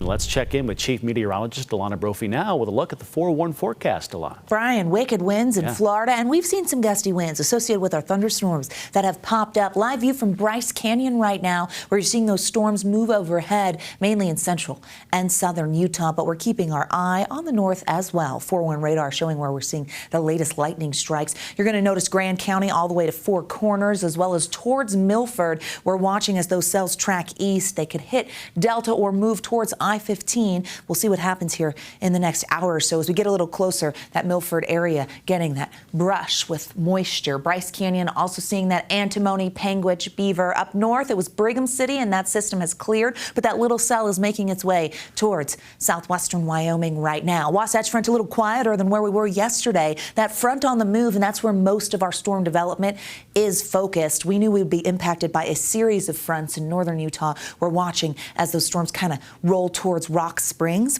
Let's check in with Chief Meteorologist Alana Brophy now with a look at the 4-1 forecast, Alana. Brian, wicked winds in Florida, and we've seen some gusty winds associated with our thunderstorms that have popped up. Live view from Bryce Canyon right now, where you're seeing those storms move overhead, mainly in central and southern Utah, but we're keeping our eye on the north as well. 4-1 radar showing where we're seeing the latest lightning strikes. You're going to notice Grand County all the way to Four Corners, as well as towards Milford. We're watching as those cells track east. They could hit Delta or move towards I-15. We'll see what happens here in the next hour or so as we get a little closer. That Milford area getting that brush with moisture. Bryce Canyon also seeing that antimony, Panguitch, Beaver. Up north, it was Brigham City, and that system has cleared, but that little cell is making its way towards southwestern Wyoming right now. Wasatch Front a little quieter than where we were yesterday. That front on the move, and that's where most of our storm development is focused. We knew we would be impacted by a series of fronts in northern Utah. We're watching as those storms kind of roll towards Rock Springs,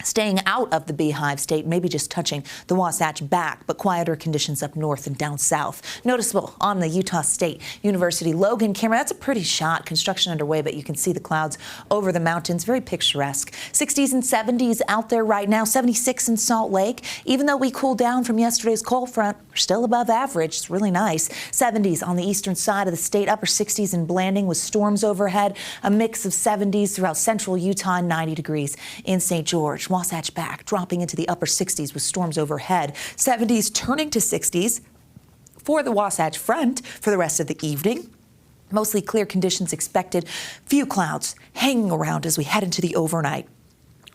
staying out of the Beehive State, maybe just touching the Wasatch back, but quieter conditions up north and down south. Noticeable on the Utah State University Logan camera. That's a pretty shot. Construction underway, but you can see the clouds over the mountains. Very picturesque. 60s and 70s out there right now. 76 in Salt Lake. Even though we cooled down from yesterday's cold front, we're still above average. It's really nice. 70s on the eastern side of the state. Upper 60s in Blanding with storms overhead. A mix of 70s throughout central Utah and 90 degrees in St. George. Wasatch back, dropping into the upper 60s with storms overhead. 70s turning to 60s for the Wasatch Front for the rest of the evening. Mostly clear conditions expected. Few clouds hanging around as we head into the overnight.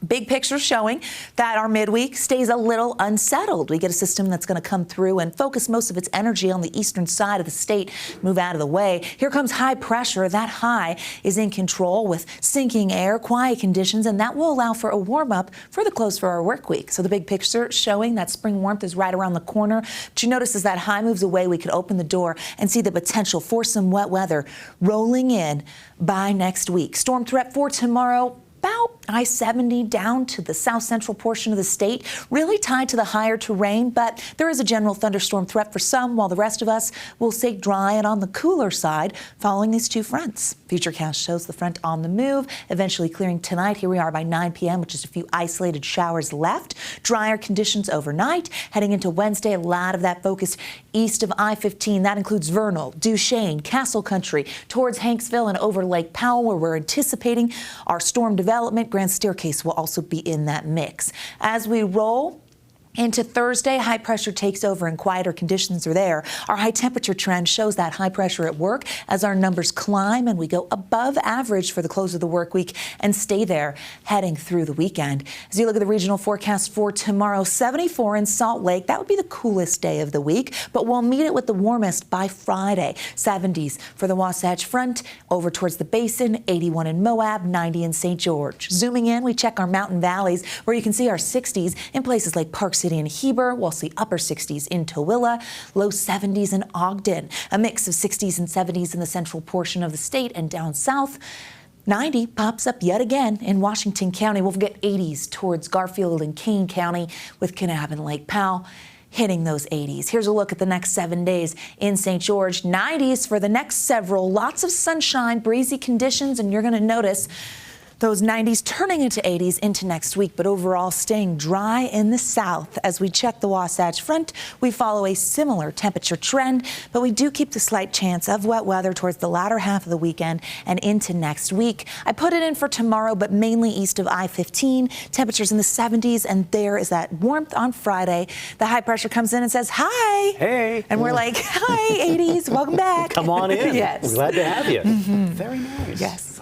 Big picture showing that our midweek stays a little unsettled. We get a system that's going to come through and focus most of its energy on the eastern side of the state, move out of the way. Here comes high pressure. That high is in control with sinking air, quiet conditions, and that will allow for a warm up for the close for our work week. So the big picture showing that spring warmth is right around the corner. But you notice as that high moves away, we could open the door and see the potential for some wet weather rolling in by next week. Storm threat for tomorrow, about I-70 down to the south central portion of the state, really tied to the higher terrain, but there is a general thunderstorm threat for some, while the rest of us will stay dry and on the cooler side following these two fronts. Futurecast shows the front on the move, eventually clearing tonight. Here we are by 9 p.m., which is a few isolated showers left. Drier conditions overnight. Heading into Wednesday, a lot of that focused east of I-15. That includes Vernal, Duchesne, Castle Country, towards Hanksville and over Lake Powell, where we're anticipating our storm development. Grand Staircase will also be in that mix. As we roll into Thursday, high pressure takes over and quieter conditions are there. Our high temperature trend shows that high pressure at work as our numbers climb and we go above average for the close of the work week and stay there heading through the weekend. As you look at the regional forecast for tomorrow, 74 in Salt Lake. That would be the coolest day of the week, but we'll meet it with the warmest by Friday. 70s for the Wasatch Front over towards the basin, 81 in Moab, 90 in St. George. Zooming in, we check our mountain valleys where you can see our 60s in places like Park City and Heber. We'll see upper 60s in Tooele, low 70s in Ogden. A mix of 60s and 70s in the central portion of the state and down south. 90 pops up yet again in Washington County. We'll get 80s towards Garfield and Kane County with Kanab and Lake Powell hitting those 80s. Here's a look at the next 7 days in St. George. 90s for the next several. Lots of sunshine, breezy conditions, and you're going to notice those 90s turning into 80s into next week, but overall staying dry in the south. As we check the Wasatch Front, we follow a similar temperature trend, but we do keep the slight chance of wet weather towards the latter half of the weekend and into next week. I put it in for tomorrow, but mainly east of I-15. Temperatures in the 70s, and there is that warmth on Friday. The high pressure comes in and says, hi. Hey. And we're like, hi, 80s, welcome back. Come on in. Yes. We're glad to have you. Very nice. Yes.